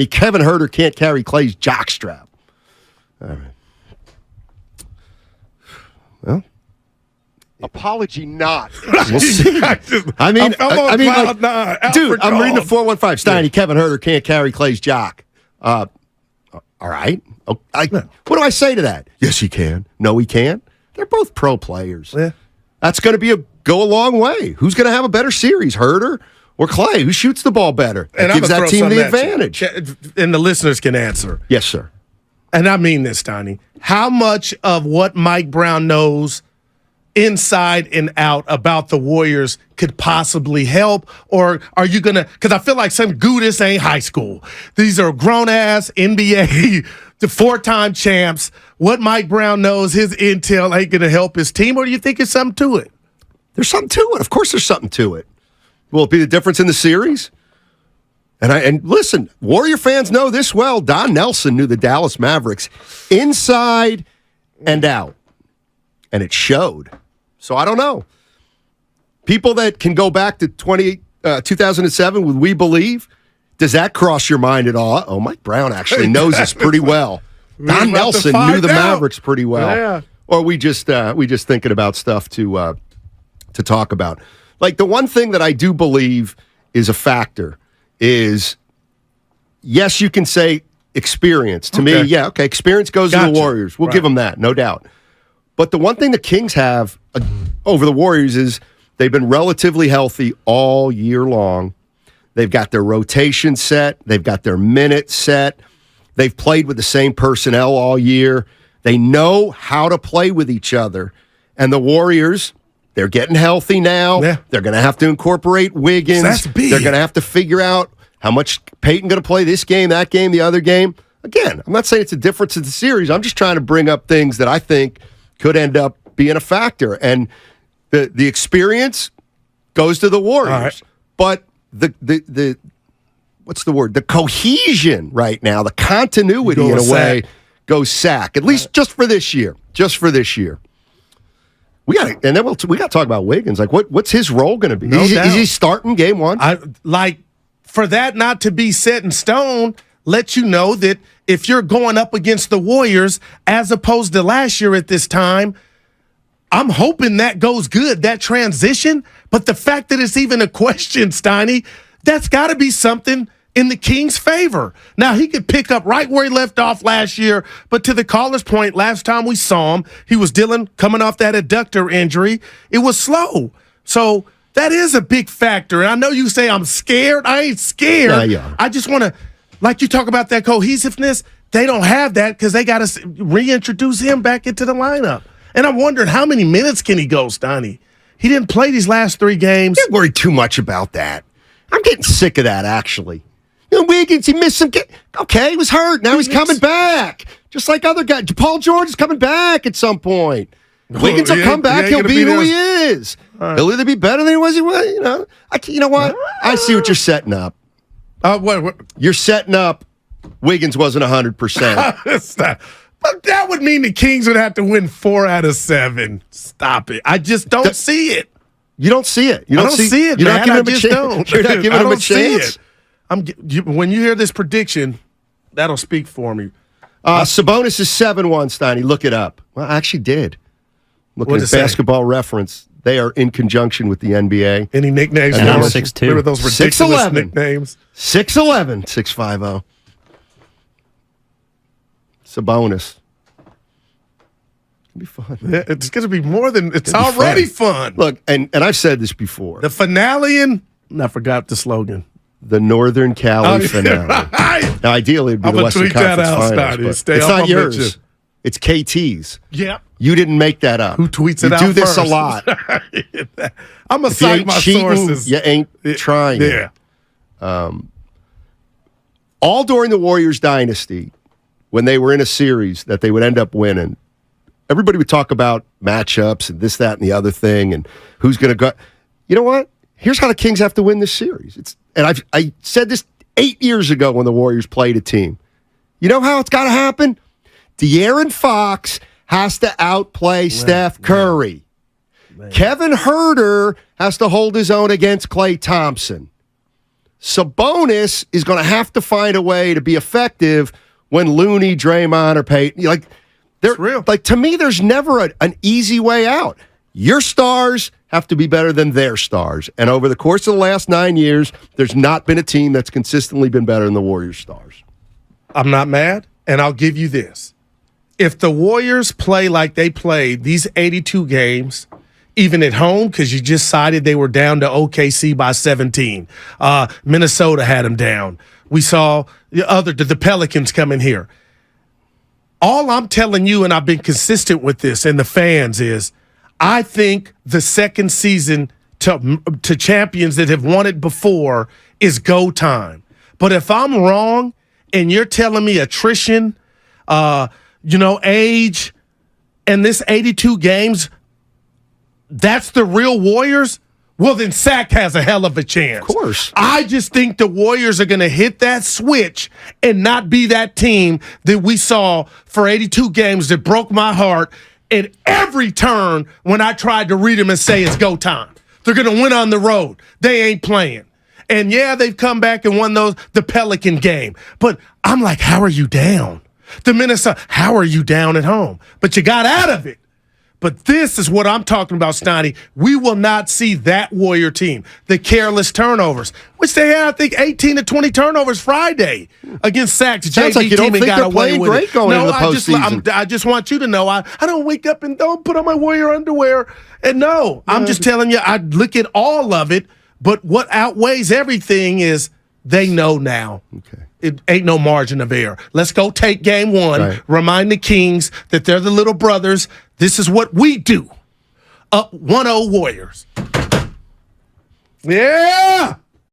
And Kevin Herter can't carry Clay's jockstrap. All right. Well, apology not. We'll see. Dude, I'm reading the 415. Steiny, Kevin Herter can't carry Clay's jock. All right. What do I say to that? Yes, he can. No, he can't. They're both pro players. Yeah. That's going to go a long way. Who's going to have a better series, Herter or Clay? Who shoots the ball better? That gives that team the advantage. And the listeners can answer. Yes, sir. And I mean this, Steiny. How much of what Mike Brown knows inside and out about the Warriors could possibly help? Or are you going to – because I feel like this ain't high school. These are grown-ass NBA, the 4-time champs. What Mike Brown knows, his intel ain't going to help his team, or do you think there's something to it? There's something to it. Of course there's something to it. Will it be the difference in the series? And listen, Warrior fans know this well. Don Nelson knew the Dallas Mavericks inside and out, and it showed. So I don't know. People that can go back to 2007 with We Believe, does that cross your mind at all? Oh, Mike Brown actually knows this pretty well. Don Nelson knew the Mavericks pretty well. Yeah. Or we just thinking about stuff to talk about. Like the one thing that I do believe is a factor is, yes, you can say experience. To me, experience goes to the Warriors. We'll give them that, no doubt. But the one thing the Kings have over the Warriors is they've been relatively healthy all year long. They've got their rotation set. They've got their minutes set. They've played with the same personnel all year. They know how to play with each other. And the Warriors, they're getting healthy now. Yeah. They're going to have to incorporate Wiggins. That's big. They're going to have to figure out how much Peyton going to play this game, that game, the other game. Again, I'm not saying it's a difference in the series. I'm just trying to bring up things that I think could end up being a factor. And the experience goes to the Warriors. Right. But the what's the word? The cohesion right now, the continuity in a way goes Sack. At least just for this year. Just for this year. We got to talk about Wiggins. Like what's his role going to be? Is he starting game one? For that not to be set in stone, let you know that if you're going up against the Warriors as opposed to last year at this time, I'm hoping that goes good, that transition. But the fact that it's even a question, Steiny, that's got to be something in the Kings' favor. Now, he could pick up right where he left off last year, but to the caller's point, last time we saw him, he was coming off that adductor injury. It was slow. So that is a big factor. And I know you say I'm scared. I ain't scared. Yeah. I just want to, like you talk about that cohesiveness, they don't have that because they got to reintroduce him back into the lineup. And I'm wondering how many minutes can he go, Steiny? He didn't play these last 3 games. Don't worry too much about that. I'm getting sick of that, actually. Wiggins, he missed some okay, he was hurt. Now he's coming back. Just like other guys. Paul George is coming back at some point. Wiggins will come back. He'll be who he is. Right. He'll either be better than he was. You know what? I see what you're setting up. What? You're setting up Wiggins wasn't 100%. But that would mean the Kings would have to win 4 out of 7. Stop it. I just don't see it. You don't see it. I don't see it, you're man. Not giving him a chance. You're not giving him a chance? When you hear this prediction, that'll speak for me. Sabonis is 7-1, Steiny. Look it up. Well, I actually did. Looking at Basketball Reference. They are in conjunction with the NBA. Any nicknames? 6'2". Remember those ridiculous nicknames? 6'11", 6'50". Sabonis. It's going to be fun. Yeah, it's going to be more than – it's already fun. Look, and I've said this before. The finale and – I forgot the slogan. The Northern Cali finale. Right. Now, ideally, it would be the Western Conference Finals. But it's not yours. It's KT's. Yeah. You didn't make that up. Who tweets it out You do this first? a lot. I'm going to cite my sources. You ain't trying. Yeah. All during the Warriors dynasty, when they were in a series that they would end up winning, everybody would talk about matchups and this, that, and the other thing, and who's going to go. You know what? Here's how the Kings have to win this series. I said this 8 years ago when the Warriors played a team. You know how it's got to happen? De'Aaron Fox has to outplay Steph Curry. Kevin Herter has to hold his own against Klay Thompson. Sabonis is going to have to find a way to be effective when Looney, Draymond, or Payton. To me, there's never an easy way out. Your stars have to be better than their stars. And over the course of the last 9 years, there's not been a team that's consistently been better than the Warriors' stars. I'm not mad, and I'll give you this. If the Warriors play like they played these 82 games, even at home, because you just cited they were down to OKC by 17. Minnesota had them down. We saw the Pelicans come in here. All I'm telling you, and I've been consistent with this, and the fans is, I think the second season to champions that have won it before is go time. But if I'm wrong and you're telling me attrition, age, and this 82 games, that's the real Warriors, well, then Sack has a hell of a chance. Of course. I just think the Warriors are going to hit that switch and not be that team that we saw for 82 games that broke my heart at every turn when I tried to read them and say it's go time. They're going to win on the road. They ain't playing. And, yeah, they've come back and won the Pelican game. But I'm like, how are you down? The Minnesota, how are you down at home? But you got out of it. But this is what I'm talking about, Steiny. We will not see that Warrior team. The careless turnovers, which they had, I think, 18 to 20 turnovers Friday against Sacks. Sounds like you don't think they're playing great going into the postseason. I just want you to know, I don't wake up and don't put on my Warrior underwear. And no, I'm just telling you, I look at all of it. But what outweighs everything is they know now. Okay. It ain't no margin of error. Let's go take game one. Right. Remind the Kings that they're the little brothers. This is what we do. Up 1-0 Warriors. Yeah!